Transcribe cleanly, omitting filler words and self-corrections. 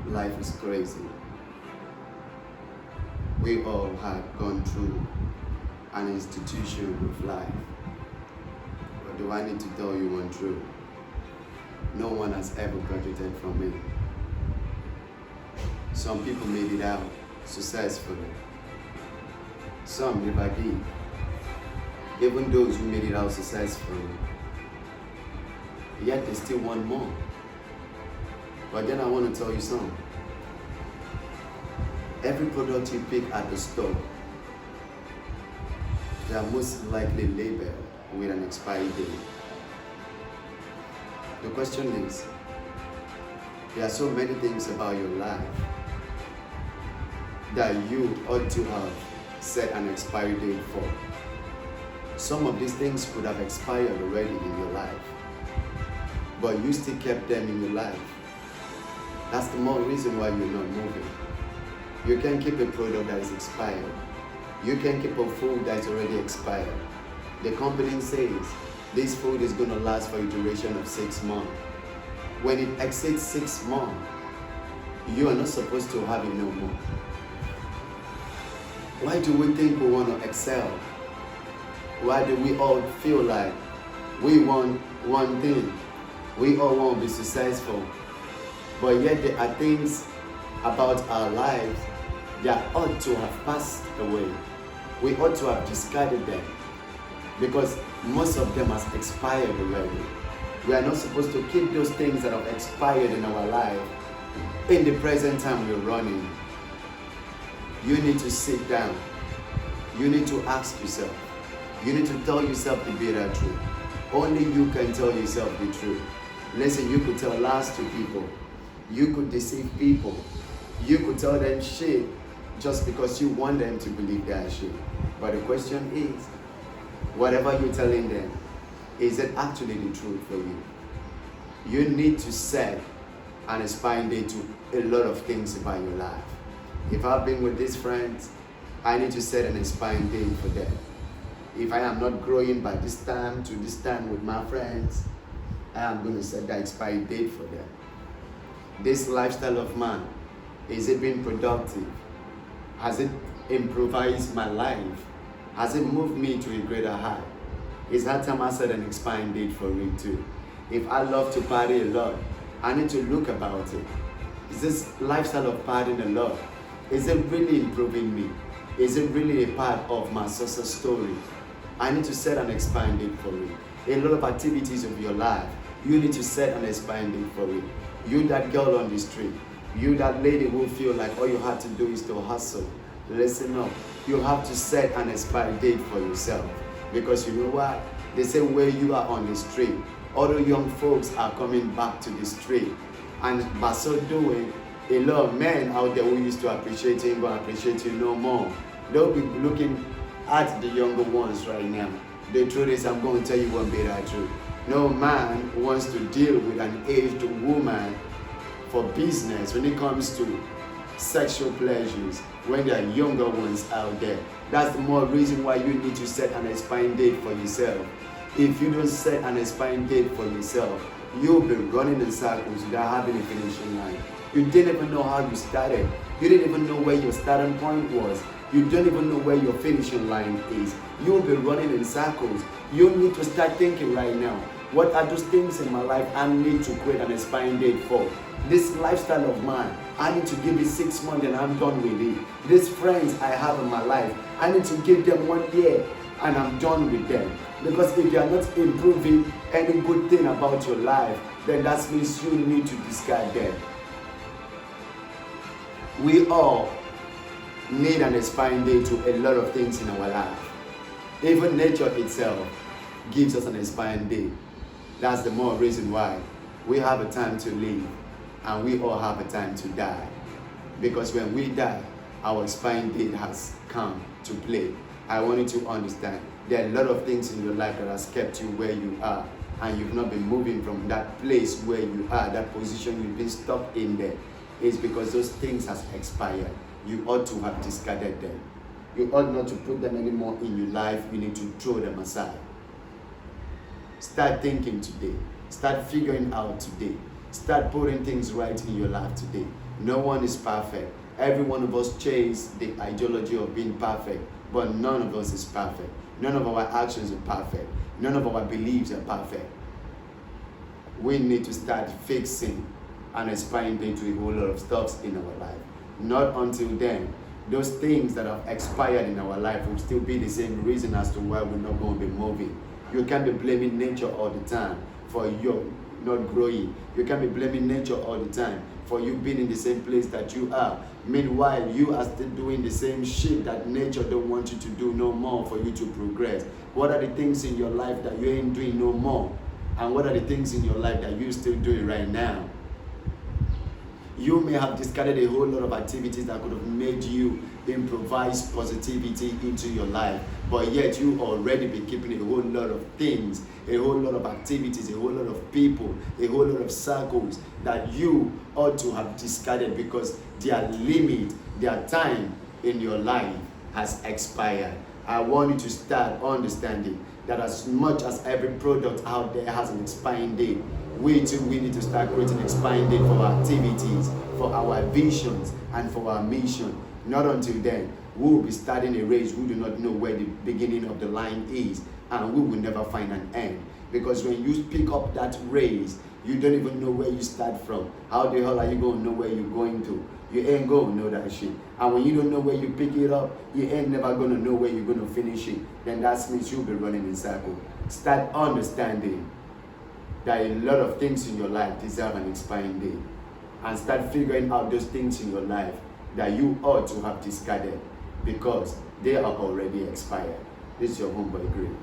Life is crazy. We all have gone through an institution with life. But do I need to tell you one truth? No one has ever graduated from it. Some people made it out successfully. Some never did. Even those who made it out successfully, yet they still want more. But then I want to tell you something. Every product you pick at the store, they are most likely labeled with an expiry date. The question is, there are so many things about your life that you ought to have set an expiry date for. Some of these things could have expired already in your life, but you still kept them in your life. That's the more reason why you're not moving. You can't keep a product that is expired. You can't keep a food that is already expired. The company says this food is going to last for a duration of 6 months. When it exceeds 6 months, you are not supposed to have it no more. Why do we think we want to excel? Why do we all feel like we want one thing? We all want to be successful. But yet there are things about our lives that ought to have passed away. We ought to have discarded them because most of them has expired already. We are not supposed to keep those things that have expired in our life in the present time we're running. You need to sit down. You need to ask yourself. You need to tell yourself the bitter truth. Only you can tell yourself the truth. Listen, you could tell lies to people. You could deceive people. You could tell them shit just because you want them to believe that shit. But the question is, whatever you're telling them, is it actually the truth for you? You need to set an expiring date to a lot of things about your life. If I've been with these friends, I need to set an expiring date for them. If I am not growing by this time to this time with my friends, I am going to set that expiry date for them. This lifestyle of mine, is it being productive? Has it improvised my life? Has it moved me to a greater height? It's that time I set an expiring date for it too. If I love to party a lot, I need to look about it. Is this lifestyle of partying a lot, is it really improving me? Is it really a part of my success story? I need to set an expiring date for it. A lot of activities of your life, you need to set an expiring date for it. You that girl on the street, you that lady who feel like all you have to do is to hustle, listen up. You have to set an expiry date for yourself. Because you know what? They say where you are on the street, other young folks are coming back to the street. And by so doing, a lot of men out there who used to appreciate you ain't gonna appreciate you no more. They'll be looking at the younger ones right now. The truth is, I'm going to tell you one bit of truth. No man wants to deal with an aged woman for business when it comes to sexual pleasures when there are younger ones out there. That's the more reason why you need to set an expiring date for yourself. If you don't set an expiring date for yourself, you'll be running in circles without having a finishing line. You didn't even know how you started. You didn't even know where your starting point was. You don't even know where your finishing line is. You'll be running in circles. You need to start thinking right now, what are those things in my life I need to create an expiring date for? This lifestyle of mine, I need to give it 6 months and I'm done with it. These friends I have in my life, I need to give them 1 year and I'm done with them. Because if you are not improving any good thing about your life, then that means you need to discard them. We all need an expiring date to a lot of things in our life. Even nature itself gives us an expiring date. That's the more reason why we have a time to live and we all have a time to die. Because when we die, our expiring date has come to play. I want you to understand there are a lot of things in your life that has kept you where you are, and you've not been moving from that place where you are, that position you've been stuck in there. It's because those things has expired. You ought to have discarded them. You ought not to put them anymore in your life. You need to throw them aside. Start thinking today. Start figuring out today. Start putting things right in your life today. No one is perfect. Every one of us chase the ideology of being perfect, but none of us is perfect. None of our actions are perfect. None of our beliefs are perfect. We need to start fixing and expiring into a whole lot of stuff in our life. Not until then, those things that have expired in our life will still be the same reason as to why we're not going to be moving. You can't be blaming nature all the time for you not growing. You can't be blaming nature all the time for you being in the same place that you are. Meanwhile, you are still doing the same shit that nature don't want you to do no more for you to progress. What are the things in your life that you ain't doing no more? And what are the things in your life that you're still doing right now? You may have discarded a whole lot of activities that could have made you improvise positivity into your life, but yet you already be keeping a whole lot of things, a whole lot of activities, a whole lot of people, a whole lot of circles that you ought to have discarded because their limit, their time in your life has expired. I want you to start understanding that as much as every product out there has an expiring date, we need to start creating expiring date for our activities, for our visions, and for our mission. Not until then, we will be starting a race. We do not know where the beginning of the line is, and we will never find an end. Because when you pick up that race, you don't even know where you start from. How the hell are you going to know where you're going to? You ain't going to know that shit. And when you don't know where you pick it up, you ain't never going to know where you're going to finish it. Then that means you'll be running in circles. Start understanding that a lot of things in your life deserve an expiring date. And start figuring out those things in your life that you ought to have discarded because they are already expired. This is your homeboy Green.